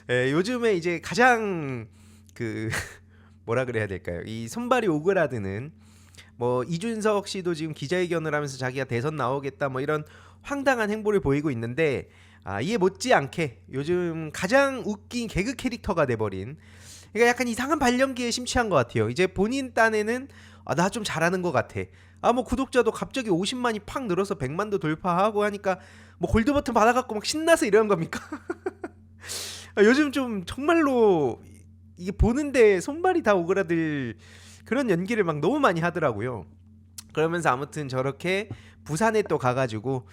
요즘에 이제 가장 그 뭐라 그래야 될까요? 이 손발이 오그라드는 뭐 이준석 씨도 지금 기자회견을 하면서 자기가 대선 나오겠다 뭐 이런 황당한 행보를 보이고 있는데 이에 못지않게 요즘 가장 웃긴 개그 캐릭터가 돼버린 그러니까 약간 이상한 발령기에 심취한 것 같아요. 이제 본인 딴에는 나 좀 잘하는 것 같아. 뭐 구독자도 갑자기 50만이 팍 늘어서 100만도 돌파하고 하니까 뭐 골드 버튼 받아갖고 막 신나서 이런 겁니까? 요즘 좀 정말로 이게 보는데 손발이 다 오그라들 그런 연기를 막 너무 많이 하더라고요. 그러면서 아무튼 저렇게 부산에 또 가가지고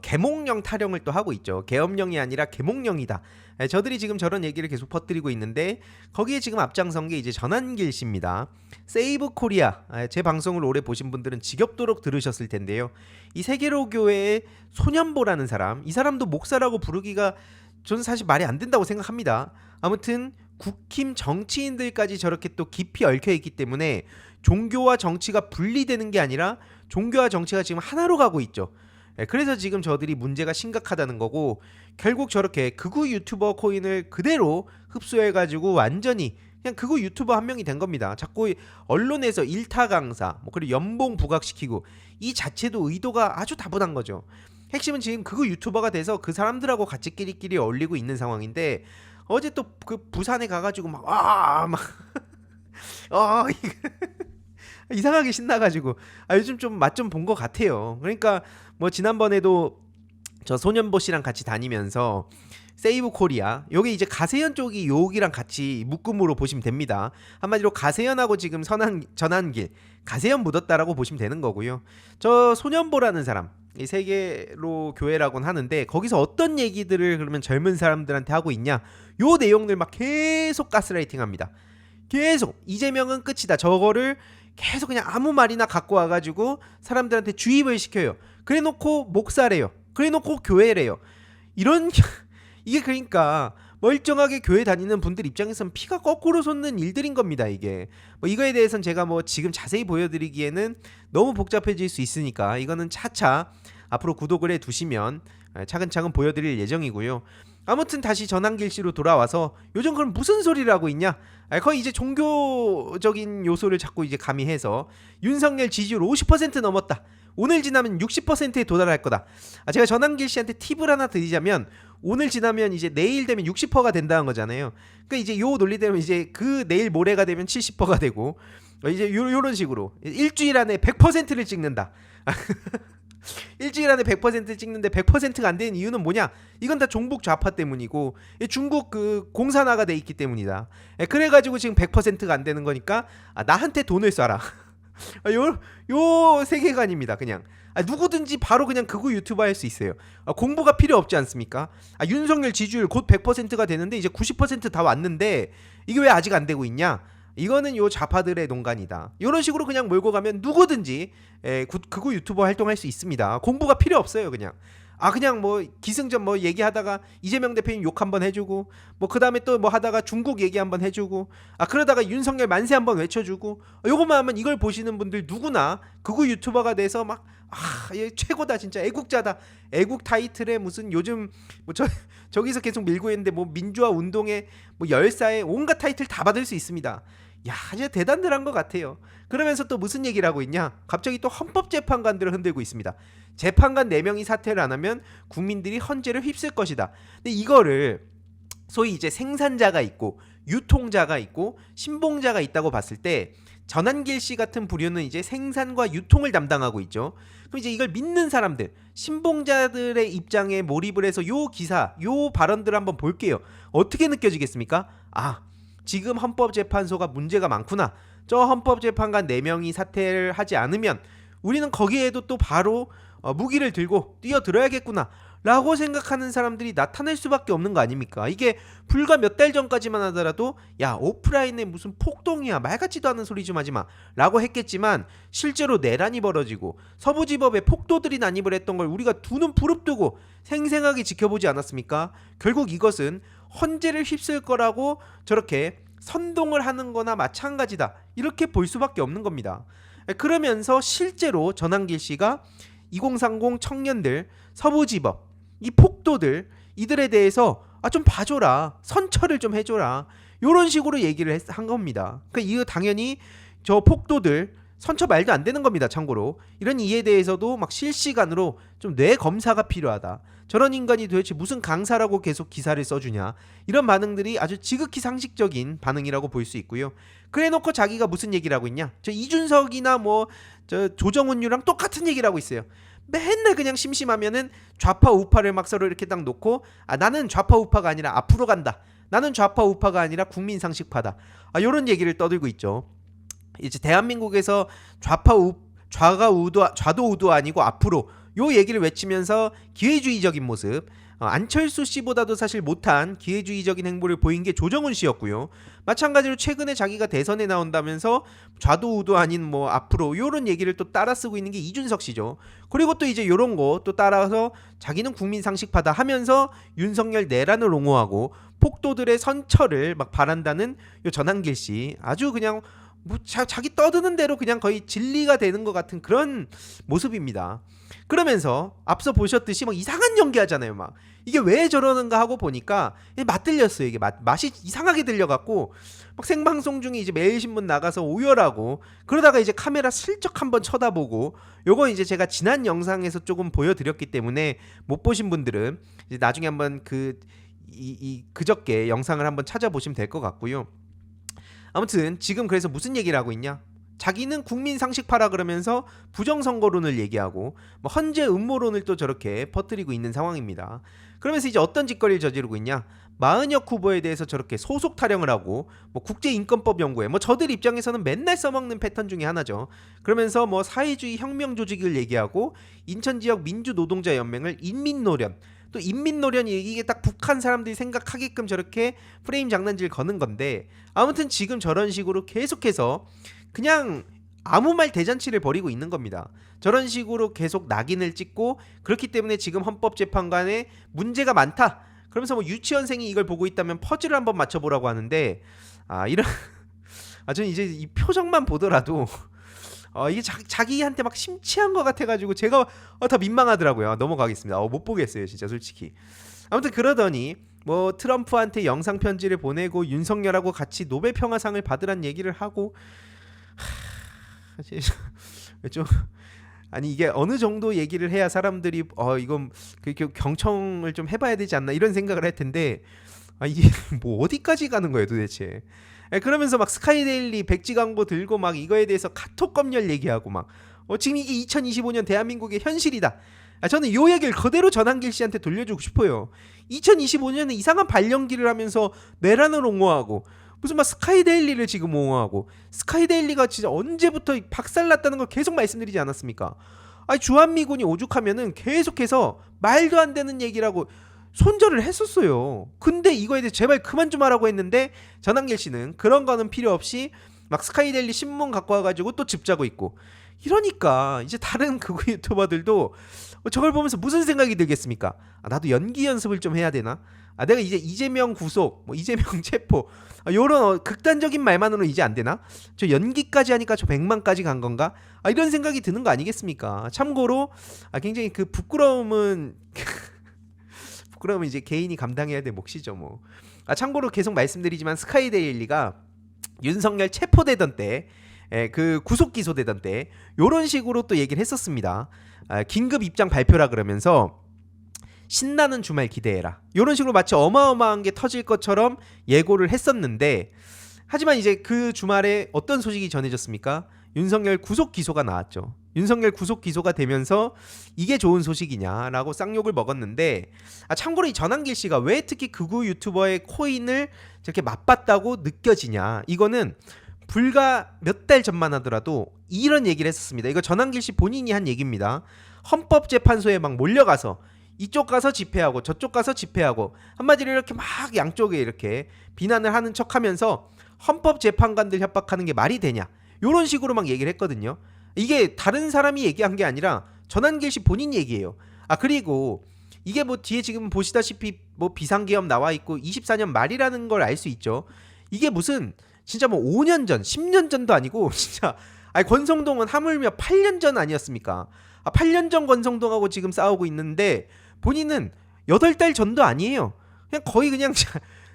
계몽령 타령을 또 하고 있죠. 계엄령이 아니라 계몽령이다. 저들이 지금 저런 얘기를 계속 퍼뜨리고 있는데 거기에 지금 앞장선 게 이제 전한길 씨입니다. 세이브 코리아 제 방송을 오래 보신 분들은 지겹도록 들으셨을 텐데요. 이 세계로교회의 소년보라는 사람, 이 사람도 목사라고 부르기가 저는 사실 말이 안 된다고 생각합니다. 아무튼 국힘 정치인들까지 저렇게 또 깊이 얽혀 있기 때문에 종교와 정치가 분리되는 게 아니라 종교와 정치가 지금 하나로 가고 있죠. 그래서 지금 저들이 문제가 심각하다는 거고 결국 저렇게 극우 유튜버 코인을 그대로 흡수해가지고 완전히 그냥 극우 유튜버 한 명이 된 겁니다. 자꾸 언론에서 일타 강사 그리고 연봉 부각시키고 이 자체도 의도가 아주 다분한 거죠. 핵심은 지금 극우 유튜버가 돼서 그 사람들하고 같이 끼리끼리 어울리고 있는 상황인데 어제 또 그 부산에 가가지고 이상하게 신나가지고 요즘 좀 맛 좀 본 것 같아요. 그러니까 뭐 지난번에도 저 소년보 씨랑 같이 다니면서 세이브 코리아 요게 이제 가세현 쪽이 요기랑 같이 묶음으로 보시면 됩니다. 한마디로 가세현하고 지금 전한길 가세현 묻었다라고 보시면 되는 거고요. 저 소년보라는 사람 이 세계로 교회라고는 하는데 거기서 어떤 얘기들을 그러면 젊은 사람들한테 하고 있냐 요 내용들 막 계속 가스라이팅 합니다. 계속 이재명은 끝이다 저거를 계속 그냥 아무 말이나 갖고 와가지고 사람들한테 주입을 시켜요. 그래놓고 목사래요. 그래놓고 교회래요. 이런 이게 그러니까 멀쩡하게 교회 다니는 분들 입장에서는 피가 거꾸로 솟는 일들인 겁니다. 이게 이거에 대해서는 제가 지금 자세히 보여드리기에는 너무 복잡해질 수 있으니까 이거는 차차 앞으로 구독을 해두시면 차근차근 보여드릴 예정이고요. 아무튼 다시 전한길 씨로 돌아와서 요즘 그럼 무슨 소리를 하고 있냐? 거의 이제 종교적인 요소를 자꾸 이제 가미해서 윤석열 지지율 50% 넘었다. 오늘 지나면 60%에 도달할 거다. 제가 전한길 씨한테 팁을 하나 드리자면 오늘 지나면 이제 내일 되면 60%가 된다는 거잖아요. 그러니까 이제 요 논리대로 이제 그 내일 모레가 되면 70%가 되고 이제 요런 식으로 일주일 안에 100%를 찍는다. 일주일 안에 100% 찍는데 100%가 안 되는 이유는 뭐냐? 이건 다 종북 좌파 때문이고 중국 그 공산화가 돼 있기 때문이다. 그래가지고 지금 100%가 안 되는 거니까 나한테 돈을 쏴라. 요 세계관입니다. 그냥 누구든지 바로 그냥 극우 유튜버 할 수 있어요. 공부가 필요 없지 않습니까? 윤석열 지지율 곧 100%가 되는데 이제 90%다 왔는데 이게 왜 아직 안 되고 있냐? 이거는 요 좌파들의 농간이다. 이런 식으로 그냥 몰고 가면 누구든지 극우 유튜버 활동할 수 있습니다. 공부가 필요 없어요. 그냥 그냥 기승전 얘기하다가 이재명 대표님 욕 한번 해주고 그 다음에 또 하다가 중국 얘기 한번 해주고 그러다가 윤석열 만세 한번 외쳐주고 요것만 하면 이걸 보시는 분들 누구나 극우 유튜버가 돼서 얘 최고다 진짜 애국자다 애국 타이틀에 무슨 요즘 저기서 계속 밀고 있는데 민주화 운동에 열사에 온갖 타이틀 다 받을 수 있습니다. 야 진짜 대단들한 것 같아요. 그러면서 또 무슨 얘기를 하고 있냐? 갑자기 또 헌법재판관들을 흔들고 있습니다. 재판관 4명이 사퇴를 안 하면 국민들이 헌재를 휩쓸 것이다. 근데 이거를 소위 이제 생산자가 있고 유통자가 있고 신봉자가 있다고 봤을 때 전한길 씨 같은 부류는 이제 생산과 유통을 담당하고 있죠. 그럼 이제 이걸 믿는 사람들, 신봉자들의 입장에 몰입을 해서 요 기사, 요 발언들을 한번 볼게요. 어떻게 느껴지겠습니까? 지금 헌법재판소가 문제가 많구나. 저 헌법재판관 4명이 사퇴를 하지 않으면 우리는 거기에도 또 바로 무기를 들고 뛰어들어야겠구나 라고 생각하는 사람들이 나타날 수밖에 없는 거 아닙니까? 이게 불과 몇 달 전까지만 하더라도 야 오프라인에 무슨 폭동이야 말 같지도 않은 소리 좀 하지마 라고 했겠지만 실제로 내란이 벌어지고 서부지법에 폭도들이 난입을 했던 걸 우리가 두 눈 부릅뜨고 생생하게 지켜보지 않았습니까? 결국 이것은 헌재를 휩쓸 거라고 저렇게 선동을 하는 거나 마찬가지다 이렇게 볼 수밖에 없는 겁니다. 그러면서 실제로 전한길 씨가 2030 청년들 서부지법 이 폭도들 이들에 대해서 좀 봐줘라, 선처를 좀 해줘라, 요런 식으로 얘기를 한 겁니다. 그러니까 이거 당연히 저 폭도들 선처 말도 안 되는 겁니다. 참고로 이런 이에 대해서도 막 실시간으로 좀 뇌 검사가 필요하다, 저런 인간이 도대체 무슨 강사라고 계속 기사를 써주냐, 이런 반응들이 아주 지극히 상식적인 반응이라고 볼 수 있고요. 그래놓고 자기가 무슨 얘기를 하고 있냐, 저 이준석이나 뭐 저 조정훈류랑 똑같은 얘기를 하고 있어요. 맨날 그냥 심심하면은 좌파 우파를 막 서로 이렇게 딱 놓고, 나는 좌파 우파가 아니라 앞으로 간다, 나는 좌파 우파가 아니라 국민 상식파다, 요런 얘기를 떠들고 있죠. 이제 대한민국에서 좌도 우도 아니고 앞으로, 요 얘기를 외치면서 기회주의적인 모습, 안철수 씨보다도 사실 못한 기회주의적인 행보를 보인 게 조정훈 씨였고요. 마찬가지로 최근에 자기가 대선에 나온다면서 좌도 우도 아닌 뭐 앞으로, 요런 얘기를 또 따라 쓰고 있는 게 이준석 씨죠. 그리고 또 이제 요런 거 또 따라서 자기는 국민 상식파다 하면서 윤석열 내란을 옹호하고 폭도들의 선처를 막 바란다는 요 전한길 씨, 아주 그냥 뭐 자기 떠드는 대로 그냥 거의 진리가 되는 것 같은 그런 모습입니다. 그러면서 앞서 보셨듯이 막 이상한 연기하잖아요. 막 이게 왜 저러는가 하고 보니까 맛들렸어요. 이게 맛이 이상하게 들려갖고 막 생방송 중에 이제 매일신문 나가서 오열하고, 그러다가 이제 카메라 슬쩍 한번 쳐다보고, 요거 이제 제가 지난 영상에서 조금 보여드렸기 때문에 못 보신 분들은 이제 나중에 한번 그저께 영상을 한번 찾아보시면 될 것 같고요. 아무튼 지금 그래서 무슨 얘기를 하고 있냐, 자기는 국민 상식파라 그러면서 부정선거론을 얘기하고 뭐 헌재 음모론을 또 저렇게 퍼뜨리고 있는 상황입니다. 그러면서 이제 어떤 짓거리를 저지르고 있냐, 마은혁 후보에 대해서 저렇게 소속 타령을 하고, 뭐 국제인권법 연구회, 뭐 저들 입장에서는 맨날 써먹는 패턴 중에 하나죠. 그러면서 뭐 사회주의 혁명 조직을 얘기하고 인천 지역 민주노동자 연맹을 인민노련, 또 인민노련이 이게 딱 북한 사람들이 생각하게끔 저렇게 프레임 장난질 거는 건데, 아무튼 지금 저런 식으로 계속해서 그냥 아무 말 대잔치를 벌이고 있는 겁니다. 저런 식으로 계속 낙인을 찍고, 그렇기 때문에 지금 헌법재판관에 문제가 많다, 그러면서 뭐 유치원생이 이걸 보고 있다면 퍼즐을 한번 맞춰보라고 하는데, 이런 저는 이제 이 표정만 보더라도 이게 자기한테 막 심취한 것 같아가지고 제가 더 민망하더라고요. 넘어가겠습니다. 못 보겠어요 진짜 솔직히. 아무튼 그러더니 뭐 트럼프한테 영상 편지를 보내고 윤석열하고 같이 노벨 평화상을 받으란 얘기를 하고, 좀 아니 이게 어느 정도 얘기를 해야 사람들이 이건 경청을 좀 해봐야 되지 않나, 이런 생각을 할 텐데, 이게 뭐 어디까지 가는 거예요 도대체. 그러면서 막 스카이데일리 백지 광고 들고 막 이거에 대해서 카톡 검열 얘기하고 막 지금 이게 2025년 대한민국의 현실이다. 저는 요 얘기를 그대로 전한길 씨한테 돌려주고 싶어요. 2025년에 이상한 발연기를 하면서 내란을 옹호하고 무슨 막 스카이데일리를 지금 옹호하고, 스카이데일리가 진짜 언제부터 박살났다는 걸 계속 말씀드리지 않았습니까? 주한미군이 오죽하면은 계속해서 말도 안 되는 얘기라고 손절을 했었어요. 근데 이거에 대해 제발 그만 좀 하라고 했는데 전한길 씨는 그런 거는 필요 없이 막 스카이데일리 신문 갖고 와가지고 또 즙자고 있고, 이러니까 이제 다른 극우 유튜버들도 저걸 보면서 무슨 생각이 들겠습니까? 나도 연기 연습을 좀 해야 되나? 내가 이제 이재명 구속, 뭐 이재명 체포, 요런 극단적인 말만으로 이제 안 되나? 저 연기까지 하니까 저 100만까지 간 건가? 이런 생각이 드는 거 아니겠습니까? 참고로 굉장히 그 부끄러움은 부끄러움은 이제 개인이 감당해야 될 몫이죠 뭐. 참고로 계속 말씀드리지만 스카이데일리가 윤석열 체포되던 때, 그 구속 기소되던 때 요런 식으로 또 얘기를 했었습니다. 긴급 입장 발표라 그러면서 신나는 주말 기대해라, 요런 식으로 마치 어마어마한 게 터질 것처럼 예고를 했었는데, 하지만 이제 그 주말에 어떤 소식이 전해졌습니까? 윤석열 구속 기소가 나왔죠. 윤석열 구속 기소가 되면서 이게 좋은 소식이냐라고 쌍욕을 먹었는데, 참고로 이 전한길 씨가 왜 특히 극우 유튜버의 코인을 저렇게 맛봤다고 느껴지냐, 이거는 불과 몇 달 전만 하더라도 이런 얘기를 했었습니다. 이거 전한길 씨 본인이 한 얘기입니다. 헌법재판소에 막 몰려가서 이쪽 가서 집회하고 저쪽 가서 집회하고, 한마디로 이렇게 막 양쪽에 이렇게 비난을 하는 척하면서 헌법재판관들 협박하는 게 말이 되냐, 요런 식으로 막 얘기를 했거든요. 이게 다른 사람이 얘기한 게 아니라 전한길 씨 본인 얘기예요. 그리고 이게 뭐 뒤에 지금 보시다시피 뭐 비상계엄 나와 있고 24년 말이라는 걸 알 수 있죠. 이게 무슨 진짜 뭐 5년 전, 10년 전도 아니고 진짜 권성동은 하물며 8년 전 아니었습니까? 8년 전 권성동하고 지금 싸우고 있는데 본인은 8달 전도 아니에요. 그냥 거의 그냥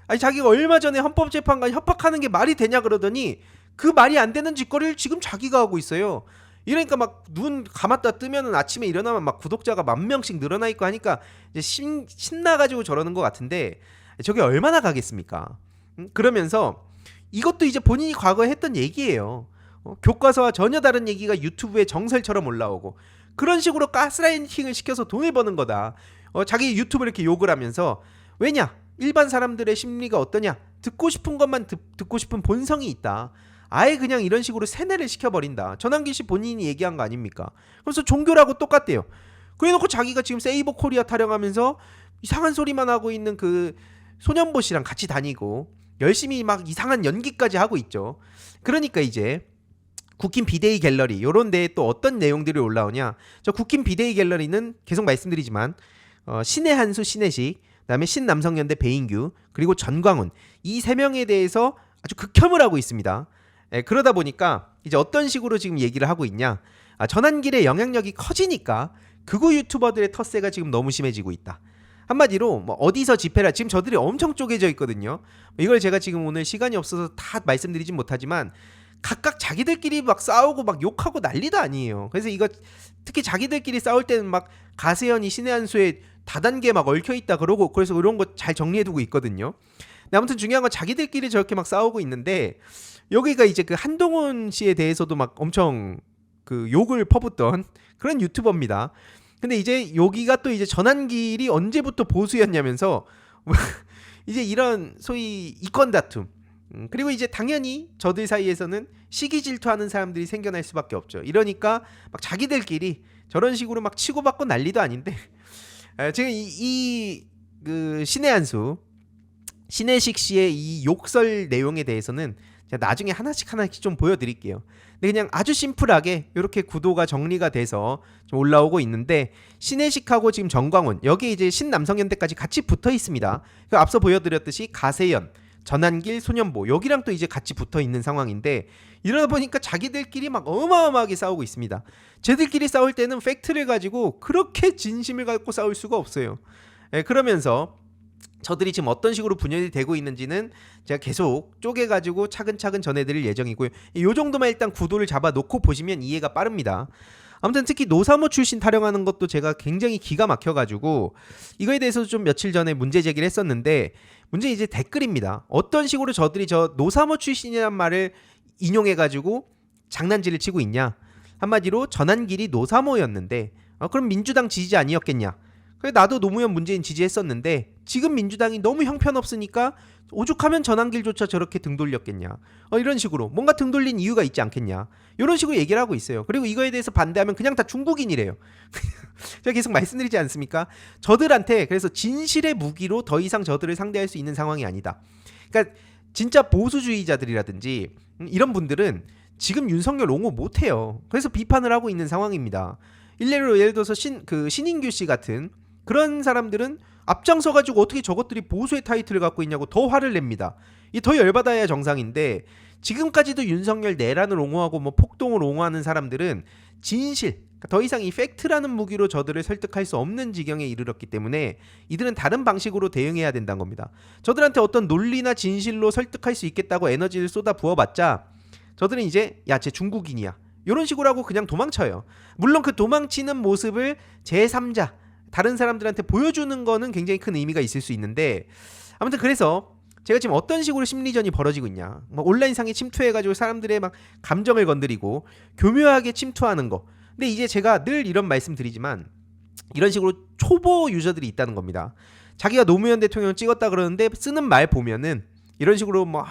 아니 자기가 얼마 전에 헌법재판관 협박하는 게 말이 되냐 그러더니 그 말이 안 되는 짓거리를 지금 자기가 하고 있어요. 이러니까 막 눈 감았다 뜨면은 아침에 일어나면 막 구독자가 10,000명씩 늘어나 있고 하니까 이제 신나가지고 저러는 것 같은데 저게 얼마나 가겠습니까? 그러면서 이것도 이제 본인이 과거에 했던 얘기예요. 교과서와 전혀 다른 얘기가 유튜브에 정설처럼 올라오고 그런 식으로 가스라이팅을 시켜서 돈을 버는 거다. 자기 유튜브 이렇게 욕을 하면서 왜냐? 일반 사람들의 심리가 어떠냐? 듣고 싶은 것만 듣고 싶은 본성이 있다. 아예 그냥 이런 식으로 세뇌를 시켜버린다. 전환기 씨 본인이 얘기한 거 아닙니까? 그래서 종교라고 똑같대요. 그래놓고 자기가 지금 세이버 코리아 타령하면서 이상한 소리만 하고 있는 그 소년보 씨랑 같이 다니고 열심히 막 이상한 연기까지 하고 있죠. 그러니까 이제 국힘 비데이 갤러리 요런 데에 또 어떤 내용들이 올라오냐. 저 국힘 비데이 갤러리는 계속 말씀드리지만 신의 한수 신혜식, 그다음에 신남성연대 배인규, 그리고 전광훈 이 세 명에 대해서 아주 극혐을 하고 있습니다. 그러다 보니까 이제 어떤 식으로 지금 얘기를 하고 있냐. 전환길의 영향력이 커지니까 극우 유튜버들의 텃세가 지금 너무 심해지고 있다. 한마디로 뭐 어디서 집회라 지금 저들이 엄청 쪼개져 있거든요. 이걸 제가 지금 오늘 시간이 없어서 다 말씀드리진 못하지만 각각 자기들끼리 막 싸우고 막 욕하고 난리도 아니에요. 그래서 이거 특히 자기들끼리 싸울 때는 막 가세현이 신의 한수에 다단계 막 얽혀 있다 그러고 그래서 이런 거 잘 정리해두고 있거든요. 근데 아무튼 중요한 건 자기들끼리 저렇게 막 싸우고 있는데 여기가 이제 그 한동훈 씨에 대해서도 막 엄청 그 욕을 퍼붓던 그런 유튜버입니다. 근데 이제 여기가 또 이제 전환길이 언제부터 보수였냐면서 이제 이런 소위 이권 다툼 그리고 이제 당연히 저들 사이에서는 시기 질투하는 사람들이 생겨날 수밖에 없죠. 이러니까 막 자기들끼리 저런 식으로 막 치고받고 난리도 아닌데 지금 그 신의 한수 신혜식 씨의 이 욕설 내용에 대해서는 제가 나중에 하나씩 좀 보여드릴게요. 근데 그냥 아주 심플하게 이렇게 구도가 정리가 돼서 좀 올라오고 있는데 신혜식하고 지금 정광훈 여기 이제 신남성연대까지 같이 붙어 있습니다. 앞서 보여드렸듯이 가세연, 전환길, 소년보 여기랑 또 이제 같이 붙어 있는 상황인데 이러다 보니까 자기들끼리 막 어마어마하게 싸우고 있습니다. 쟤들끼리 싸울 때는 팩트를 가지고 그렇게 진심을 갖고 싸울 수가 없어요. 그러면서 저들이 지금 어떤 식으로 분열이 되고 있는지는 제가 계속 쪼개가지고 차근차근 전해드릴 예정이고요. 이 정도만 일단 구도를 잡아놓고 보시면 이해가 빠릅니다. 아무튼 특히 노사모 출신 타령하는 것도 제가 굉장히 기가 막혀가지고 이거에 대해서도 좀 며칠 전에 문제 제기를 했었는데 문제 이제 댓글입니다. 어떤 식으로 저들이 저 노사모 출신이란 말을 인용해가지고 장난질을 치고 있냐. 한마디로 전환길이 노사모였는데 그럼 민주당 지지자 아니었겠냐. 그래 나도 노무현 문재인 지지했었는데 지금 민주당이 너무 형편없으니까 오죽하면 전환길조차 저렇게 등 돌렸겠냐. 이런 식으로 뭔가 등 돌린 이유가 있지 않겠냐. 이런 식으로 얘기를 하고 있어요. 그리고 이거에 대해서 반대하면 그냥 다 중국인이래요. 제가 계속 말씀드리지 않습니까? 저들한테 그래서 진실의 무기로 더 이상 저들을 상대할 수 있는 상황이 아니다. 그러니까 진짜 보수주의자들이라든지 이런 분들은 지금 윤석열 옹호 못해요. 그래서 비판을 하고 있는 상황입니다. 일례로 예를 들어서 신인규 씨 같은 그런 사람들은 앞장서가지고 어떻게 저것들이 보수의 타이틀을 갖고 있냐고 더 화를 냅니다. 이 더 열받아야 정상인데 지금까지도 윤석열 내란을 옹호하고 뭐 폭동을 옹호하는 사람들은 진실, 더 이상 이 팩트라는 무기로 저들을 설득할 수 없는 지경에 이르렀기 때문에 이들은 다른 방식으로 대응해야 된다는 겁니다. 저들한테 어떤 논리나 진실로 설득할 수 있겠다고 에너지를 쏟아 부어봤자 저들은 이제 야, 쟤 중국인이야. 이런 식으로 하고 그냥 도망쳐요. 물론 그 도망치는 모습을 제3자 다른 사람들한테 보여주는 거는 굉장히 큰 의미가 있을 수 있는데 아무튼 그래서 제가 지금 어떤 식으로 심리전이 벌어지고 있냐. 막 온라인상에 침투해가지고 사람들의 막 감정을 건드리고 교묘하게 침투하는 거. 근데 이제 제가 늘 이런 말씀 드리지만 이런 식으로 초보 유저들이 있다는 겁니다. 자기가 노무현 대통령 찍었다 그러는데 쓰는 말 보면은 이런 식으로 뭐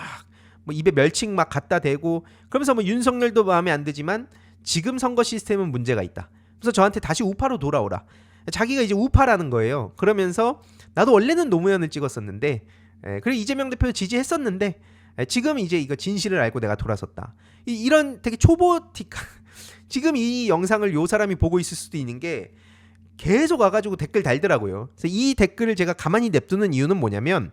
입에 멸칭 막 갖다 대고 그러면서 뭐 윤석열도 마음에 안 드지만 지금 선거 시스템은 문제가 있다. 그래서 저한테 다시 우파로 돌아오라. 자기가 이제 우파라는 거예요. 그러면서 나도 원래는 노무현을 찍었었는데 그리고 이재명 대표 지지했었는데 지금 이제 이거 진실을 알고 내가 돌아섰다. 이런 되게 초보틱 지금 이 영상을 요 사람이 보고 있을 수도 있는 게 계속 와가지고 댓글 달더라고요. 그래서 이 댓글을 제가 가만히 냅두는 이유는 뭐냐면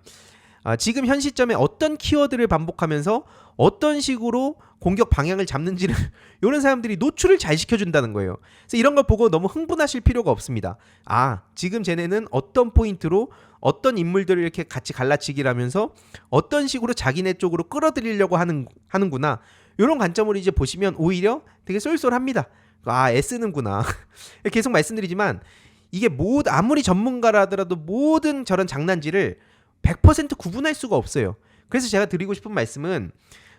지금 현 시점에 어떤 키워드를 반복하면서 어떤 식으로 공격 방향을 잡는지를 이런 사람들이 노출을 잘 시켜준다는 거예요. 그래서 이런 걸 보고 너무 흥분하실 필요가 없습니다. 지금 쟤네는 어떤 포인트로 어떤 인물들을 이렇게 같이 갈라치기를 하면서 어떤 식으로 자기네 쪽으로 끌어들이려고 하는구나. 이런 관점으로 이제 보시면 오히려 되게 쏠쏠합니다. 애쓰는구나. 계속 말씀드리지만 이게 아무리 전문가라 하더라도 모든 저런 장난질을 100% 구분할 수가 없어요. 그래서 제가 드리고 싶은 말씀은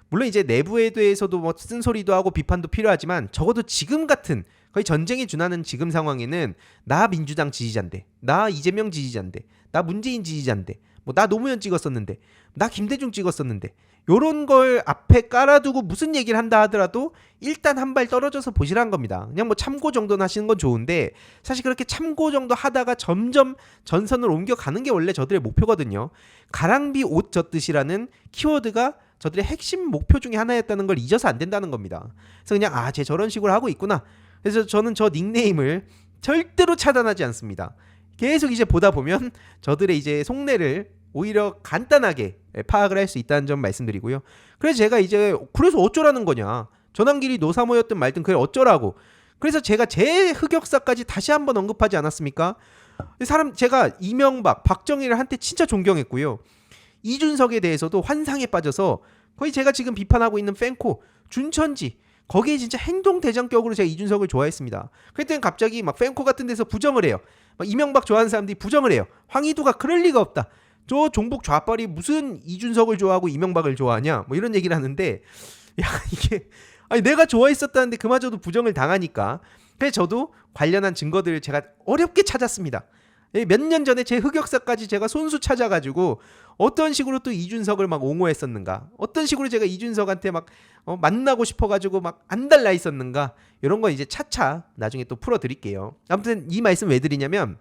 물론 이제 내부에 대해서도 뭐 쓴소리도 하고 비판도 필요하지만 적어도 지금 같은 거의 전쟁에 준하는 지금 상황에는 나 민주당 지지자인데, 나 이재명 지지자인데, 나 문재인 지지자인데, 뭐 나 노무현 찍었었는데, 나 김대중 찍었었는데, 요런 걸 앞에 깔아두고 무슨 얘기를 한다 하더라도 일단 한 발 떨어져서 보시라는 겁니다. 그냥 뭐 참고 정도는 하시는 건 좋은데 사실 그렇게 참고 정도 하다가 점점 전선을 옮겨가는 게 원래 저들의 목표거든요. 가랑비 옷 젖듯이라는 키워드가 저들의 핵심 목표 중에 하나였다는 걸 잊어서 안 된다는 겁니다. 그래서 그냥 쟤 저런 식으로 하고 있구나. 그래서 저는 저 닉네임을 절대로 차단하지 않습니다. 계속 이제 보다 보면 저들의 이제 속내를 오히려 간단하게 파악을 할 수 있다는 점 말씀드리고요. 그래서 제가 이제 그래서 어쩌라는 거냐. 전환길이 노사모였든 말든 그게 어쩌라고. 그래서 제가 제 흑역사까지 다시 한번 언급하지 않았습니까? 제가 이명박, 박정희를 한때 진짜 존경했고요. 이준석에 대해서도 환상에 빠져서 거의 제가 지금 비판하고 있는 팬코, 준천지 거기에 진짜 행동대장격으로 제가 이준석을 좋아했습니다. 그랬더니 갑자기 막 팬코 같은 데서 부정을 해요. 막 이명박 좋아하는 사람들이 부정을 해요. 황희두가 그럴 리가 없다. 저 종북 좌빨이 무슨 이준석을 좋아하고 이명박을 좋아하냐 뭐 이런 얘기를 하는데 이게 내가 좋아했었다는데 그마저도 부정을 당하니까 그래서 저도 관련한 증거들을 제가 어렵게 찾았습니다. 몇 년 전에 제 흑역사까지 제가 손수 찾아가지고 어떤 식으로 또 이준석을 막 옹호했었는가, 어떤 식으로 제가 이준석한테 막 만나고 싶어가지고 막 안달나 있었는가, 이런 거 이제 차차 나중에 또 풀어드릴게요. 아무튼 이 말씀 왜 드리냐면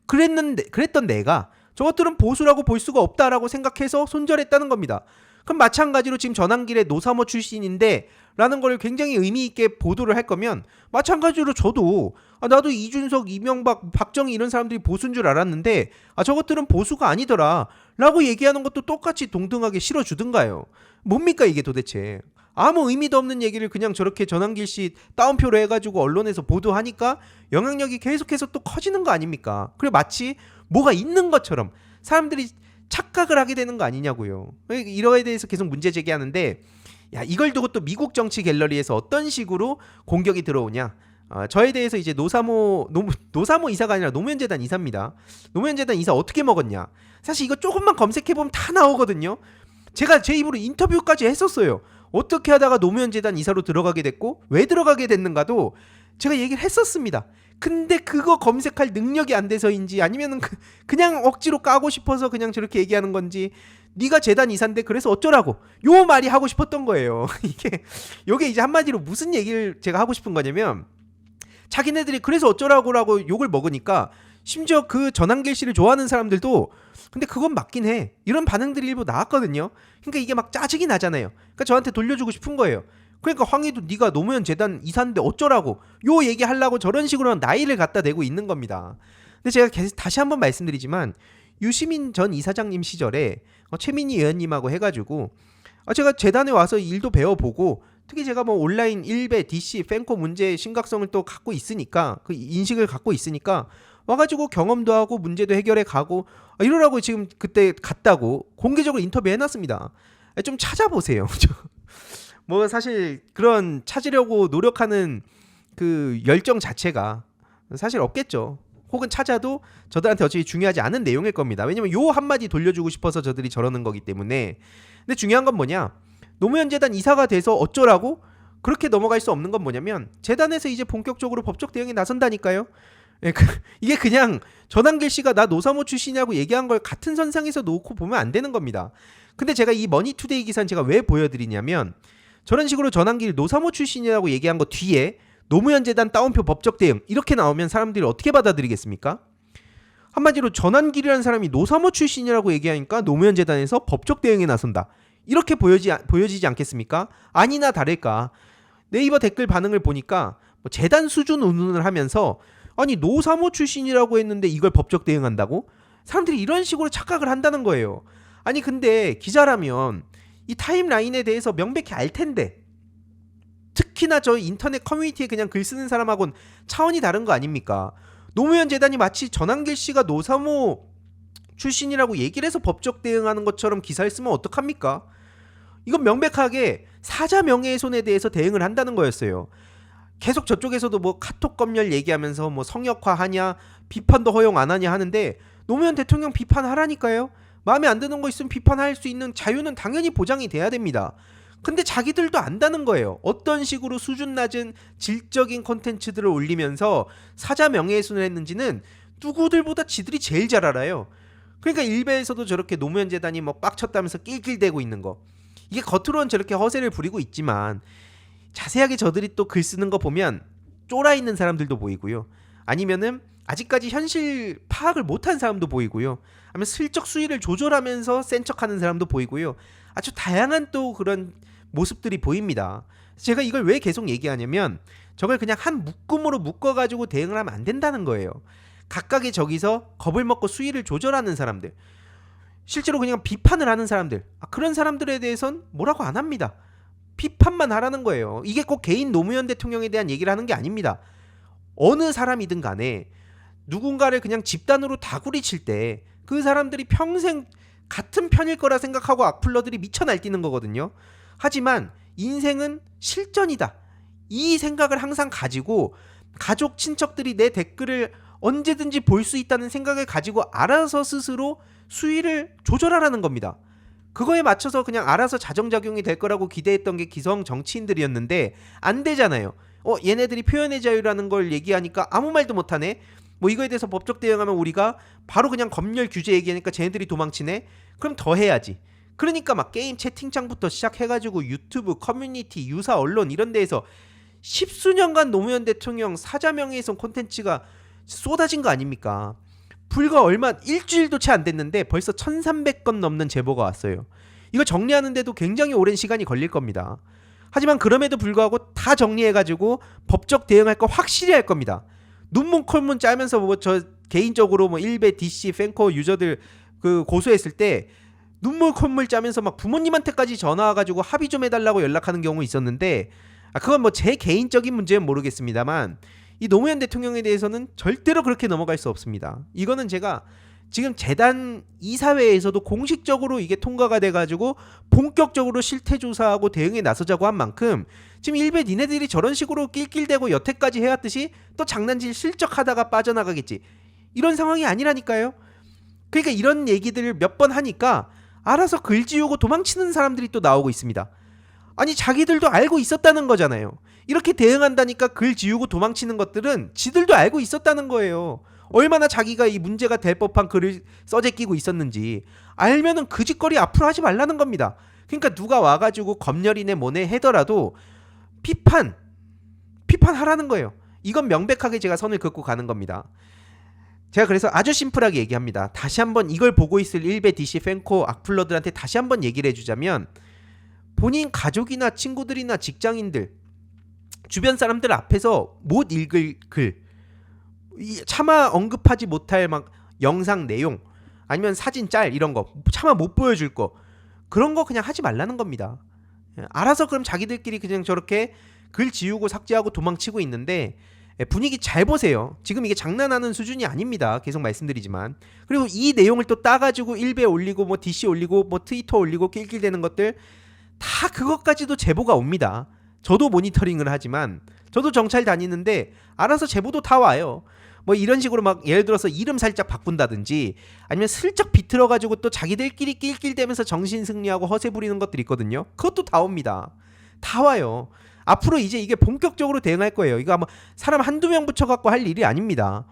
그랬던 내가 저것들은 보수라고 볼 수가 없다라고 생각해서 손절했다는 겁니다. 그럼 마찬가지로 지금 전환길의 노사모 출신인데 라는 걸 굉장히 의미 있게 보도를 할 거면 마찬가지로 저도 나도 이준석, 이명박, 박정희 이런 사람들이 보수인 줄 알았는데 저것들은 보수가 아니더라 라고 얘기하는 것도 똑같이 동등하게 실어주든가요. 뭡니까 이게 도대체. 아무 의미도 없는 얘기를 그냥 저렇게 전환길 씨 따옴표로 해가지고 언론에서 보도하니까 영향력이 계속해서 또 커지는 거 아닙니까? 그리고 마치 뭐가 있는 것처럼 사람들이 착각을 하게 되는 거 아니냐고요. 이거에 대해서 계속 문제 제기하는데 이걸 두고 또 미국 정치 갤러리에서 어떤 식으로 공격이 들어오냐. 저에 대해서 이제 노사모 이사가 아니라 노무현재단 이사입니다. 노무현재단 이사 어떻게 먹었냐. 사실 이거 조금만 검색해보면 다 나오거든요. 제가 제 입으로 인터뷰까지 했었어요. 어떻게 하다가 노무현재단 이사로 들어가게 됐고 왜 들어가게 됐는가도 제가 얘기를 했었습니다. 근데 그거 검색할 능력이 안 돼서인지 아니면은 그냥 억지로 까고 싶어서 그냥 저렇게 얘기하는 건지 네가 재단 이사인데 그래서 어쩌라고 요 말이 하고 싶었던 거예요. 요게 이제 한마디로 무슨 얘기를 제가 하고 싶은 거냐면 자기네들이 그래서 어쩌라고라고 욕을 먹으니까 심지어 그 전환길 씨를 좋아하는 사람들도 근데 그건 맞긴 해 이런 반응들이 일부 나왔거든요. 그러니까 이게 막 짜증이 나잖아요. 그러니까 저한테 돌려주고 싶은 거예요. 그러니까 황희도 네가 노무현 재단 이사인데 어쩌라고 요 얘기하려고 저런 식으로 나이를 갖다 대고 있는 겁니다. 근데 제가 계속 다시 한번 말씀드리지만 유시민 전 이사장님 시절에 최민희 의원님하고 해가지고 제가 재단에 와서 일도 배워보고 특히 제가 뭐 온라인 일베 DC 팬코 문제의 심각성을 또 갖고 있으니까 그 인식을 갖고 있으니까 와가지고 경험도 하고 문제도 해결해 가고 이러라고 지금 그때 갔다고 공개적으로 인터뷰 해놨습니다. 좀 찾아보세요. 뭐 사실 그런 찾으려고 노력하는 그 열정 자체가 사실 없겠죠. 혹은 찾아도 저들한테 어차피 중요하지 않은 내용일 겁니다. 왜냐면 요 한마디 돌려주고 싶어서 저들이 저러는 거기 때문에. 근데 중요한 건 뭐냐, 노무현 재단 이사가 돼서 어쩌라고 그렇게 넘어갈 수 없는 건 뭐냐면 재단에서 이제 본격적으로 법적 대응에 나선다니까요. 이게 그냥 전환길 씨가 나 노사모 출신이라고 얘기한 걸 같은 선상에서 놓고 보면 안 되는 겁니다. 근데 제가 이 머니투데이 기사는 제가 왜 보여드리냐면 저런 식으로 전환길 노사모 출신이라고 얘기한 거 뒤에 노무현 재단 따옴표 법적 대응 이렇게 나오면 사람들이 어떻게 받아들이겠습니까? 한마디로 전환길이라는 사람이 노사모 출신이라고 얘기하니까 노무현 재단에서 법적 대응에 나선다. 이렇게 보여지지 않겠습니까? 아니나 다를까 네이버 댓글 반응을 보니까 뭐 재단 수준 운운을 하면서 아니 노사모 출신이라고 했는데 이걸 법적 대응한다고? 사람들이 이런 식으로 착각을 한다는 거예요. 아니 근데 기자라면 이 타임라인에 대해서 명백히 알 텐데, 특히나 저 인터넷 커뮤니티에 그냥 글 쓰는 사람하고는 차원이 다른 거 아닙니까? 노무현 재단이 마치 전한길 씨가 노사모 출신이라고 얘기를 해서 법적 대응하는 것처럼 기사를 쓰면 어떡합니까? 이건 명백하게 사자 명예훼손에 대해서 대응을 한다는 거였어요. 계속 저쪽에서도 뭐 카톡 검열 얘기하면서 뭐 성역화하냐, 비판도 허용 안 하냐 하는데, 노무현 대통령 비판하라니까요. 마음에 안 드는 거 있으면 비판할 수 있는 자유는 당연히 보장이 돼야 됩니다. 근데 자기들도 안다는 거예요. 어떤 식으로 수준 낮은 질적인 콘텐츠들을 올리면서 사자 명예훼손을 했는지는 누구들보다 지들이 제일 잘 알아요. 그러니까 일베에서도 저렇게 노무현 재단이 뭐 빡쳤다면서 낄낄대고 있는 거, 이게 겉으로는 저렇게 허세를 부리고 있지만 자세하게 저들이 또 글 쓰는 거 보면 쫄아 있는 사람들도 보이고요. 아니면은 아직까지 현실 파악을 못한 사람도 보이고요. 아니면 슬쩍 수위를 조절하면서 센 척하는 사람도 보이고요. 아주 다양한 또 그런 모습들이 보입니다. 제가 이걸 왜 계속 얘기하냐면, 저걸 그냥 한 묶음으로 묶어가지고 대응을 하면 안 된다는 거예요. 각각의 저기서 겁을 먹고 수위를 조절하는 사람들, 실제로 그냥 비판을 하는 사람들, 그런 사람들에 대해선 뭐라고 안 합니다. 비판만 하라는 거예요. 이게 꼭 개인 노무현 대통령에 대한 얘기를 하는 게 아닙니다. 어느 사람이든 간에 누군가를 그냥 집단으로 다구리 칠 때 그 사람들이 평생 같은 편일 거라 생각하고 악플러들이 미쳐 날뛰는 거거든요. 하지만 인생은 실전이다, 이 생각을 항상 가지고 가족 친척들이 내 댓글을 언제든지 볼 수 있다는 생각을 가지고 알아서 스스로 수위를 조절하라는 겁니다. 그거에 맞춰서 그냥 알아서 자정작용이 될 거라고 기대했던 게 기성 정치인들이었는데 안 되잖아요. 얘네들이 표현의 자유라는 걸 얘기하니까 아무 말도 못하네. 뭐 이거에 대해서 법적 대응하면 우리가 바로 그냥 검열 규제 얘기하니까 쟤네들이 도망치네. 그럼 더 해야지. 그러니까 막 게임 채팅창부터 시작해가지고 유튜브, 커뮤니티, 유사 언론 이런 데에서 십수년간 노무현 대통령 사자명예훼손 콘텐츠가 쏟아진 거 아닙니까? 불과 얼마 일주일도 채 안 됐는데 벌써 1300건 넘는 제보가 왔어요. 이거 정리하는데도 굉장히 오랜 시간이 걸릴 겁니다. 하지만 그럼에도 불구하고 다 정리해가지고 법적 대응할 거 확실히 할 겁니다. 눈문 콜문 짜면서 뭐 저 개인적으로 뭐 일베 DC 팬코 유저들 그 고소했을 때 눈물 콧물 짜면서 막 부모님한테까지 전화 와가지고 합의 좀 해달라고 연락하는 경우 있었는데, 그건 뭐 제 개인적인 문제는 모르겠습니다만 이 노무현 대통령에 대해서는 절대로 그렇게 넘어갈 수 없습니다. 이거는 제가 지금 재단 이사회에서도 공식적으로 이게 통과가 돼가지고 본격적으로 실태조사하고 대응에 나서자고 한 만큼 지금 일베 니네들이 저런 식으로 낄낄대고 여태까지 해왔듯이 또 장난질 실적 하다가 빠져나가겠지, 이런 상황이 아니라니까요. 그러니까 이런 얘기들을 몇 번 하니까 알아서 글 지우고 도망치는 사람들이 또 나오고 있습니다. 아니 자기들도 알고 있었다는 거잖아요. 이렇게 대응한다니까 글 지우고 도망치는 것들은 지들도 알고 있었다는 거예요. 얼마나 자기가 이 문제가 될 법한 글을 써제끼고 있었는지 알면은 그 짓거리 앞으로 하지 말라는 겁니다. 그러니까 누가 와가지고 검열이네 뭐네 하더라도 비판하라는 거예요. 이건 명백하게 제가 선을 긋고 가는 겁니다. 제가 그래서 아주 심플하게 얘기합니다. 다시 한번 이걸 보고 있을 일베 DC 팬코 악플러들한테 다시 한번 얘기를 해주자면, 본인 가족이나 친구들이나 직장인들, 주변 사람들 앞에서 못 읽을 글, 차마 언급하지 못할 막 영상 내용, 아니면 사진 짤 이런 거 차마 못 보여줄 거, 그런 거 그냥 하지 말라는 겁니다. 알아서 그럼 자기들끼리 그냥 저렇게 글 지우고 삭제하고 도망치고 있는데, 분위기 잘 보세요. 지금 이게 장난하는 수준이 아닙니다. 계속 말씀드리지만. 그리고 이 내용을 또 따가지고 일베 올리고 뭐 DC 올리고 뭐 트위터 올리고 낄낄대는 것들 다 그것까지도 제보가 옵니다. 저도 모니터링을 하지만, 저도 정찰 다니는데 알아서 제보도 다 와요. 뭐 이런 식으로 막 예를 들어서 이름 살짝 바꾼다든지, 아니면 슬쩍 비틀어가지고 또 자기들끼리 낄낄대면서 정신 승리하고 허세 부리는 것들이 있거든요. 그것도 다 옵니다. 다 와요. 앞으로 이제 이게 본격적으로 대응할 거예요. 이거 아마 사람 한두 명 붙여갖고 할 일이 아닙니다.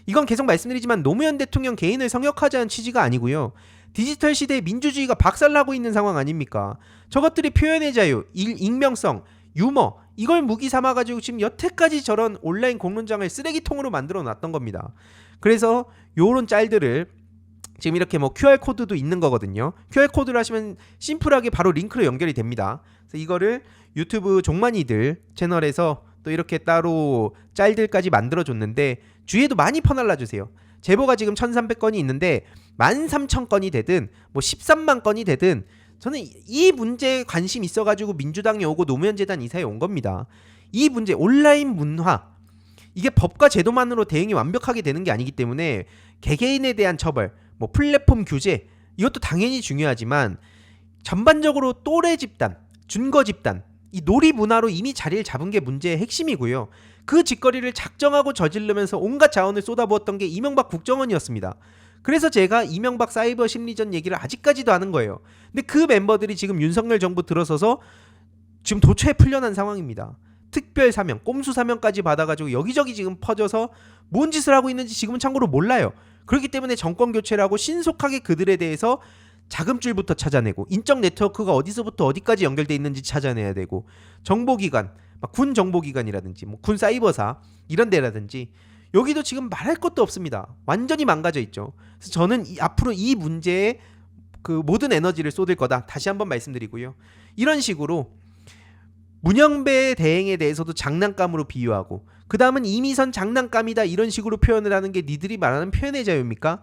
이건 계속 말씀드리지만 노무현 대통령 개인을 성역하자는 취지가 아니고요. 디지털 시대의 민주주의가 박살나고 있는 상황 아닙니까? 저것들이 표현의 자유, 익명성, 유머, 이걸 무기 삼아가지고 지금 여태까지 저런 온라인 공론장을 쓰레기통으로 만들어 놨던 겁니다. 그래서 요런 짤들을 지금 이렇게 뭐 QR코드도 있는 거거든요. QR코드를 하시면 심플하게 바로 링크로 연결이 됩니다. 그래서 이거를 유튜브 종만이들 채널에서 또 이렇게 따로 짤들까지 만들어줬는데 주위에도 많이 퍼날라주세요. 제보가 지금 1300건이 있는데 13,000건이 되든 뭐 13만 건이 되든 저는 이 문제에 관심 있어가지고 민주당이 오고 노무현재단 이사에 온 겁니다. 이 문제 온라인 문화 이게 법과 제도만으로 대응이 완벽하게 되는 게 아니기 때문에 개개인에 대한 처벌 뭐 플랫폼 규제 이것도 당연히 중요하지만 전반적으로 또래 집단 준거 집단 이 놀이 문화로 이미 자리를 잡은 게 문제의 핵심이고요. 그 짓거리를 작정하고 저지르면서 온갖 자원을 쏟아부었던 게 이명박 국정원이었습니다. 그래서 제가 이명박 사이버 심리전 얘기를 아직까지도 하는 거예요. 근데 그 멤버들이 지금 윤석열 정부 들어서서 지금 도처에 풀려난 상황입니다. 특별 사명, 꼼수 사명까지 받아가지고 여기저기 지금 퍼져서 뭔 짓을 하고 있는지 지금은 참고로 몰라요. 그렇기 때문에 정권 교체를 하고 신속하게 그들에 대해서 자금줄부터 찾아내고 인적 네트워크가 어디서부터 어디까지 연결돼 있는지 찾아내야 되고 정보기관, 군 정보기관이라든지 뭐 군 사이버사 이런 데라든지 여기도 지금 말할 것도 없습니다. 완전히 망가져 있죠. 그래서 저는 앞으로 이 문제에 그 모든 에너지를 쏟을 거다. 다시 한번 말씀드리고요. 이런 식으로 문영배 대행에 대해서도 장난감으로 비유하고 그 다음은 이미선 장난감이다 이런 식으로 표현을 하는 게 니들이 말하는 표현의 자유입니까?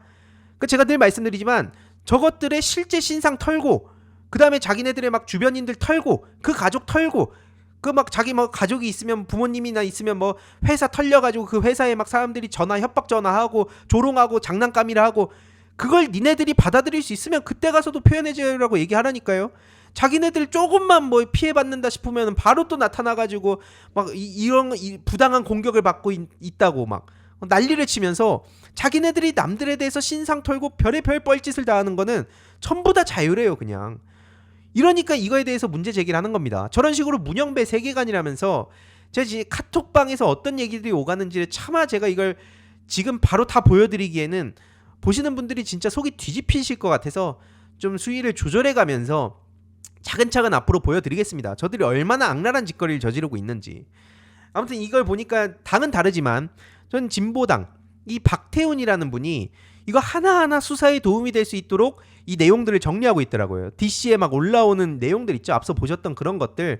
그러니까 제가 늘 말씀드리지만 저것들의 실제 신상 털고 그 다음에 자기네들의 막 주변인들 털고 그 가족 털고 그 막 자기 뭐 가족이 있으면 부모님이나 있으면 뭐 회사 털려가지고 그 회사에 막 사람들이 전화 협박 전화하고 조롱하고 장난감이라 하고 그걸 니네들이 받아들일 수 있으면 그때 가서도 표현의 자유라고 얘기하라니까요. 자기네들 조금만 뭐 피해받는다 싶으면 바로 또 나타나가지고 막 이런 부당한 공격을 받고 있다고 막 난리를 치면서 자기네들이 남들에 대해서 신상 털고 별의별 뻘짓을 다 하는 거는 전부 다 자유래요 그냥. 이러니까 이거에 대해서 문제 제기를 하는 겁니다. 저런 식으로 문영배 세계관이라면서 제가 지금 카톡방에서 어떤 얘기들이 오가는지를 차마 제가 이걸 지금 바로 다 보여드리기에는 보시는 분들이 진짜 속이 뒤집히실 것 같아서 좀 수위를 조절해가면서 차근차근 앞으로 보여드리겠습니다. 저들이 얼마나 악랄한 짓거리를 저지르고 있는지. 아무튼 이걸 보니까 당은 다르지만 전 진보당 이 박태훈이라는 분이 이거 하나하나 수사에 도움이 될 수 있도록 이 내용들을 정리하고 있더라고요. DC에 막 올라오는 내용들 있죠. 앞서 보셨던 그런 것들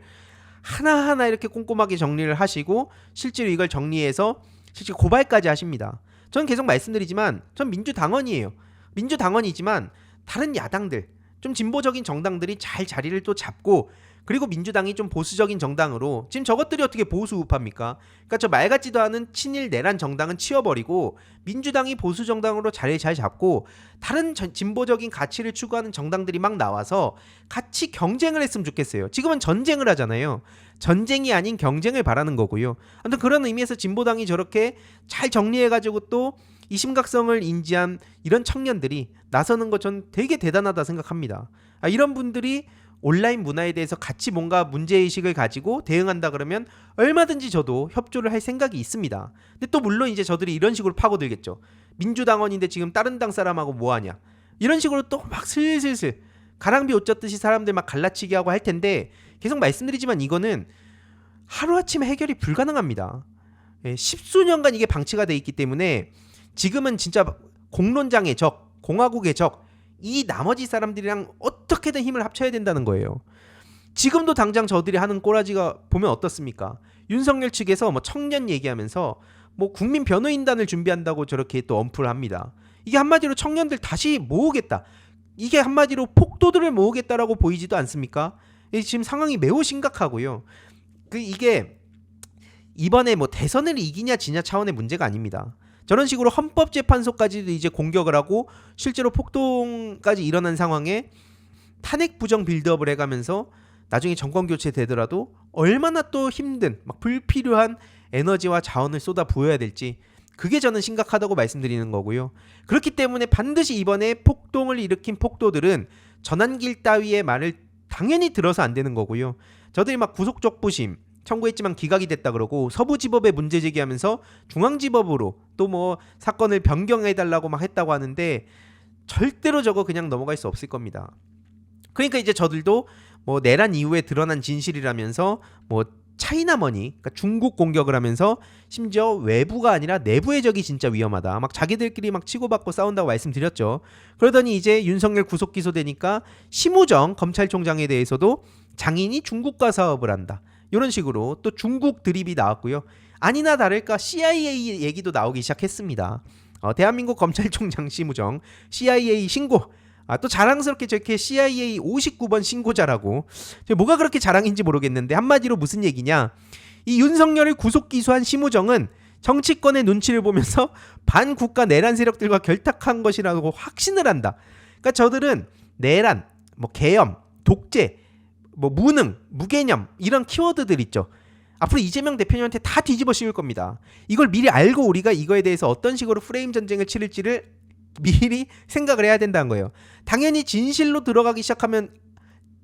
하나하나 이렇게 꼼꼼하게 정리를 하시고 실제로 이걸 정리해서 실제 고발까지 하십니다. 전 계속 말씀드리지만 전 민주당원이에요. 민주당원이지만 다른 야당들 좀 진보적인 정당들이 잘 자리를 또 잡고 그리고 민주당이 좀 보수적인 정당으로 지금 저것들이 어떻게 보수 우파입니까? 그러니까 저 말 같지도 않은 친일 내란 정당은 치워버리고 민주당이 보수 정당으로 자리를 잘 잡고 다른 진보적인 가치를 추구하는 정당들이 막 나와서 같이 경쟁을 했으면 좋겠어요. 지금은 전쟁을 하잖아요. 전쟁이 아닌 경쟁을 바라는 거고요. 아무튼 그런 의미에서 진보당이 저렇게 잘 정리해가지고 또 이 심각성을 인지한 이런 청년들이 나서는 것 전 되게 대단하다 생각합니다. 이런 분들이 온라인 문화에 대해서 같이 뭔가 문제의식을 가지고 대응한다 그러면 얼마든지 저도 협조를 할 생각이 있습니다. 근데 또 물론 이제 저들이 이런 식으로 파고들겠죠. 민주당원인데 지금 다른 당 사람하고 뭐하냐 이런 식으로 또 막 슬슬슬 가랑비 옷 젖듯이 사람들 막 갈라치기 하고 할 텐데 계속 말씀드리지만 이거는 하루아침에 해결이 불가능합니다. 십수년간 이게 방치가 돼 있기 때문에 지금은 진짜 공론장의 적, 공화국의 적 이 나머지 사람들이랑 어떻게든 힘을 합쳐야 된다는 거예요. 지금도 당장 저들이 하는 꼬라지가 보면 어떻습니까? 윤석열 측에서 뭐 청년 얘기하면서 뭐 국민 변호인단을 준비한다고 저렇게 또 언플을 합니다. 이게 한마디로 청년들 다시 모으겠다. 이게 한마디로 폭도들을 모으겠다라고 보이지도 않습니까? 지금 상황이 매우 심각하고요. 이게 이번에 뭐 대선을 이기냐 지냐 차원의 문제가 아닙니다. 저런 식으로 헌법재판소까지도 이제 공격을 하고 실제로 폭동까지 일어난 상황에 탄핵 부정 빌드업을 해가면서 나중에 정권 교체 되더라도 얼마나 또 힘든 막 불필요한 에너지와 자원을 쏟아 부어야 될지 그게 저는 심각하다고 말씀드리는 거고요. 그렇기 때문에 반드시 이번에 폭동을 일으킨 폭도들은 전환길 따위의 말을 당연히 들어서 안 되는 거고요. 저들이 막 구속적부심 청구했지만 기각이 됐다 그러고 서부지법에 문제 제기하면서 중앙지법으로 또 뭐 사건을 변경해달라고 막 했다고 하는데 절대로 저거 그냥 넘어갈 수 없을 겁니다. 그러니까 이제 저들도 뭐 내란 이후에 드러난 진실이라면서 뭐 차이나머니 그러니까 중국 공격을 하면서 심지어 외부가 아니라 내부의 적이 진짜 위험하다 막 자기들끼리 막 치고받고 싸운다고 말씀드렸죠. 그러더니 이제 윤석열 구속 기소되니까 심우정 검찰총장에 대해서도 장인이 중국과 사업을 한다 이런 식으로 또 중국 드립이 나왔고요. 아니나 다를까 CIA 얘기도 나오기 시작했습니다. 대한민국 검찰총장 심우정 CIA 신고. 또 자랑스럽게 저렇게 CIA 59번 신고자라고. 뭐가 그렇게 자랑인지 모르겠는데 한마디로 무슨 얘기냐. 이 윤석열을 구속 기소한 심우정은 정치권의 눈치를 보면서 반국가 내란 세력들과 결탁한 것이라고 확신을 한다. 그러니까 저들은 내란, 계엄, 독재, 무능, 무개념 이런 키워드들 있죠. 앞으로 이재명 대표님한테 다 뒤집어 씌울 겁니다. 이걸 미리 알고 우리가 이거에 대해서 어떤 식으로 프레임 전쟁을 치를지를 미리 생각을 해야 된다는 거예요. 당연히 진실로 들어가기 시작하면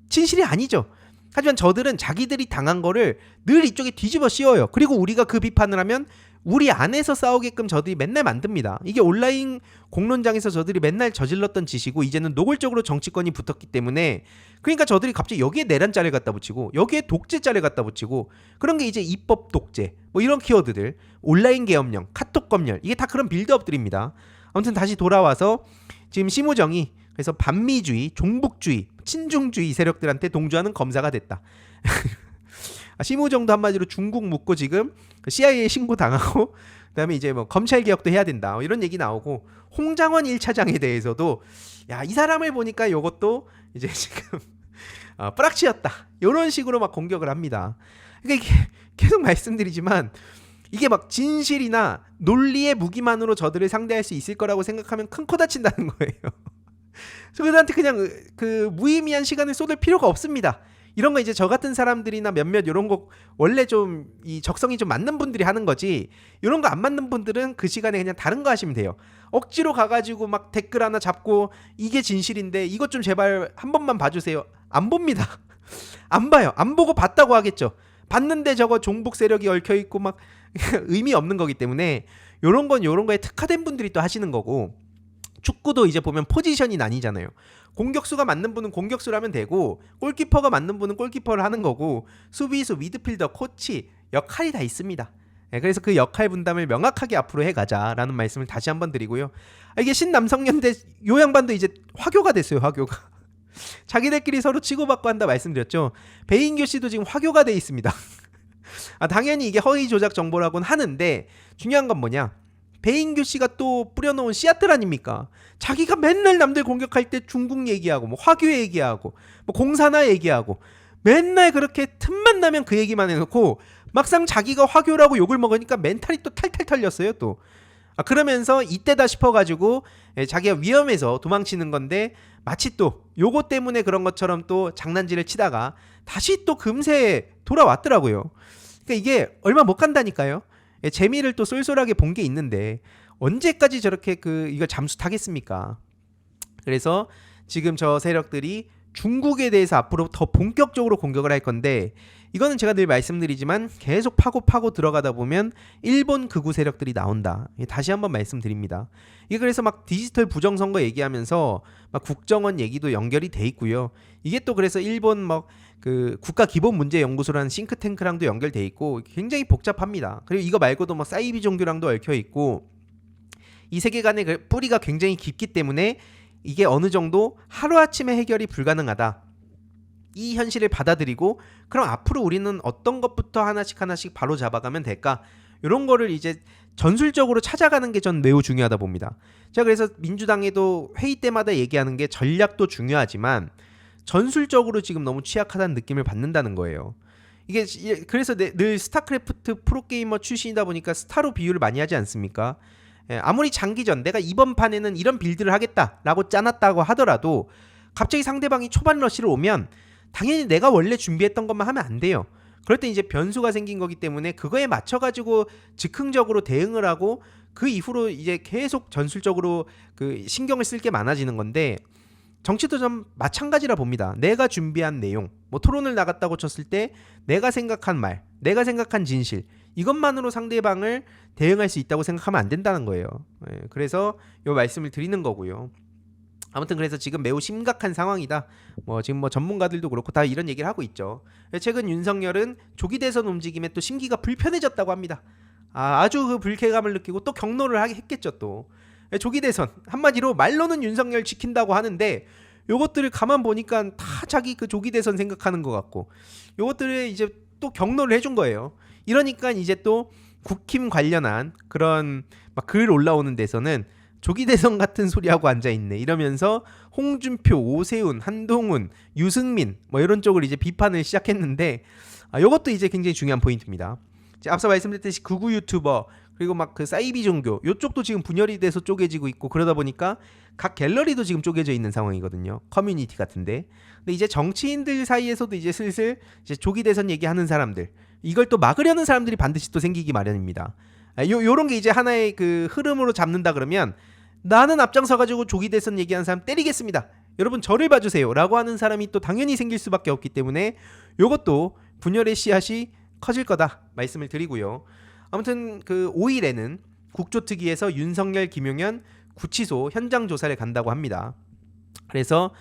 진실이 아니죠. 하지만 저들은 자기들이 당한 거를 늘 이쪽에 뒤집어 씌워요. 그리고 우리가 그 비판을 하면 우리 안에서 싸우게끔 저들이 맨날 만듭니다. 이게 온라인 공론장에서 저들이 맨날 저질렀던 짓이고 이제는 노골적으로 정치권이 붙었기 때문에 그러니까 저들이 갑자기 여기에 내란자를 갖다 붙이고 여기에 독재자를 갖다 붙이고 그런 게 이제 입법 독재 이런 키워드들 온라인 계엄령 카톡 검열 이게 다 그런 빌드업들입니다. 아무튼 다시 돌아와서 지금 심우정이 그래서 반미주의, 종북주의, 친중주의 세력들한테 동조하는 검사가 됐다. 심우정도 한마디로 중국 묻고 지금 CIA 신고 당하고 그다음에 이제 검찰 개혁도 해야 된다 이런 얘기 나오고 홍장원 1차장에 대해서도 야, 이 사람을 보니까 요것도 이제 지금 뿌락치였다 이런 식으로 막 공격을 합니다. 그러니까 이게 계속 말씀드리지만 이게 막 진실이나 논리의 무기만으로 저들을 상대할 수 있을 거라고 생각하면 큰 코 다친다는 거예요. 그들한테 그냥 그 무의미한 시간을 쏟을 필요가 없습니다. 이런 거 이제 저 같은 사람들이나 몇몇 이런 거 원래 좀 이 적성이 좀 맞는 분들이 하는 거지 이런 거 안 맞는 분들은 그 시간에 그냥 다른 거 하시면 돼요. 억지로 가가지고 막 댓글 하나 잡고 이게 진실인데 이것 좀 제발 한 번만 봐주세요. 안 봅니다. 안 봐요. 안 보고 봤다고 하겠죠. 봤는데 저거 종북 세력이 얽혀있고 막 의미 없는 거기 때문에 요런 건 요런 거에 특화된 분들이 또 하시는 거고 축구도 이제 보면 포지션이 나뉘잖아요. 공격수가 맞는 분은 공격수를 하면 되고 골키퍼가 맞는 분은 골키퍼를 하는 거고 수비수, 미드필더, 코치 역할이 다 있습니다. 그래서 그 역할 분담을 명확하게 앞으로 해가자라는 말씀을 다시 한번 드리고요. 이게 신남성연대 요 양반도 이제 화교가 됐어요. 화교가. 자기들끼리 서로 치고받고 한다 말씀드렸죠. 배인규 씨도 지금 화교가 돼 있습니다. 당연히 이게 허위 조작 정보라고는 하는데 중요한 건 뭐냐. 배인규 씨가 또 뿌려놓은 씨앗들 아닙니까? 자기가 맨날 남들 공격할 때 중국 얘기하고 화교 얘기하고 공산화 얘기하고 맨날 그렇게 틈만 나면 그 얘기만 해놓고 막상 자기가 화교라고 욕을 먹으니까 멘탈이 또 탈탈 털렸어요 또. 그러면서 이때다 싶어가지고 자기가 위험해서 도망치는 건데 마치 또 요거 때문에 그런 것처럼 또 장난질을 치다가 다시 또 금세 돌아왔더라고요. 그러니까 이게 얼마 못 간다니까요. 재미를 또 쏠쏠하게 본 게 있는데 언제까지 저렇게 이걸 잠수 타겠습니까? 그래서 지금 저 세력들이 중국에 대해서 앞으로 더 본격적으로 공격을 할 건데 이거는 제가 늘 말씀드리지만 계속 파고 들어가다 보면 일본 극우 세력들이 나온다. 다시 한번 말씀드립니다. 이게 그래서 막 디지털 부정선거 얘기하면서 막 국정원 얘기도 연결이 돼 있고요. 이게 또 그래서 일본 국가기본문제연구소라는 싱크탱크랑도 연결돼 있고 굉장히 복잡합니다. 그리고 이거 말고도 사이비 종교랑도 얽혀 있고 이 세계관의 뿌리가 굉장히 깊기 때문에 이게 어느 정도 하루아침에 해결이 불가능하다. 이 현실을 받아들이고 그럼 앞으로 우리는 어떤 것부터 하나씩 바로 잡아가면 될까? 이런 거를 이제 전술적으로 찾아가는 게 전 매우 중요하다 봅니다. 제가 그래서 민주당에도 회의 때마다 얘기하는 게 전략도 중요하지만 전술적으로 지금 너무 취약하다는 느낌을 받는다는 거예요. 이게 그래서 늘 스타크래프트 프로게이머 출신이다 보니까 스타로 비유를 많이 하지 않습니까? 아무리 장기전 내가 이번 판에는 이런 빌드를 하겠다라고 짜놨다고 하더라도 갑자기 상대방이 초반 러시를 오면 당연히 내가 원래 준비했던 것만 하면 안 돼요. 그럴 때 이제 변수가 생긴 거기 때문에 그거에 맞춰가지고 즉흥적으로 대응을 하고 그 이후로 이제 계속 전술적으로 신경을 쓸 게 많아지는 건데 정치도 좀 마찬가지라 봅니다. 내가 준비한 내용, 토론을 나갔다고 쳤을 때 내가 생각한 말, 내가 생각한 진실 이것만으로 상대방을 대응할 수 있다고 생각하면 안 된다는 거예요. 그래서 이 말씀을 드리는 거고요. 아무튼 그래서 지금 매우 심각한 상황이다. 지금 전문가들도 그렇고 다 이런 얘기를 하고 있죠. 최근 윤석열은 조기 대선 움직임에 또 심기가 불편해졌다고 합니다. 아주 그 불쾌감을 느끼고 또 경로를 했겠죠 또. 조기 대선 한마디로 말로는 윤석열 지킨다고 하는데 요것들을 가만 보니까 다 자기 그 조기 대선 생각하는 것 같고 요것들을 이제 또 경로를 해준 거예요. 이러니까 이제 또 국힘 관련한 그런 막 글 올라오는 데서는 조기 대선 같은 소리하고 앉아 있네 이러면서 홍준표, 오세훈, 한동훈, 유승민 뭐 이런 쪽을 이제 비판을 시작했는데 이것도 이제 굉장히 중요한 포인트입니다. 앞서 말씀드렸듯이 극우 유튜버 그리고 막 그 사이비 종교 요쪽도 지금 분열이 돼서 쪼개지고 있고 그러다 보니까 각 갤러리도 지금 쪼개져 있는 상황이거든요. 커뮤니티 같은데. 근데 이제 정치인들 사이에서도 이제 슬슬 이제 조기 대선 얘기하는 사람들 이걸 또 막으려는 사람들이 반드시 또 생기기 마련입니다. 요런 게 이제 하나의 그 흐름으로 잡는다 그러면 나는 앞장서 가지고 조기 대선 얘기하는 사람 때리겠습니다. 여러분 저를 봐주세요 라고 하는 사람이 또 당연히 생길 수밖에 없기 때문에 요것도 분열의 씨앗이 커질 거다 말씀을 드리고요. 아무튼 그 5일에는 국조특위에서 윤석열, 김용현 구치소 현장 조사를 간다고 합니다. 그래서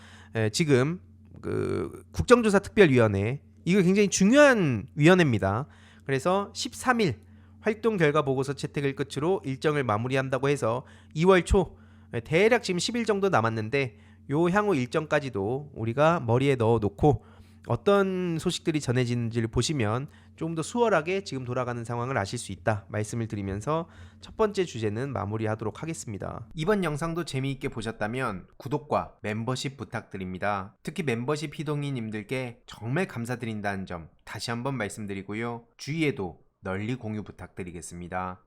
지금 그 국정조사특별위원회 이거 굉장히 중요한 위원회입니다. 그래서 13일 활동 결과 보고서 채택을 끝으로 일정을 마무리한다고 해서 2월 초 대략 지금 10일 정도 남았는데 요 향후 일정까지도 우리가 머리에 넣어 놓고 어떤 소식들이 전해지는지를 보시면 조금 더 수월하게 지금 돌아가는 상황을 아실 수 있다 말씀을 드리면서 첫 번째 주제는 마무리하도록 하겠습니다. 이번 영상도 재미있게 보셨다면 구독과 멤버십 부탁드립니다. 특히 멤버십 희동이님들께 정말 감사드린다는 점 다시 한번 말씀드리고요. 주위에도 널리 공유 부탁드리겠습니다.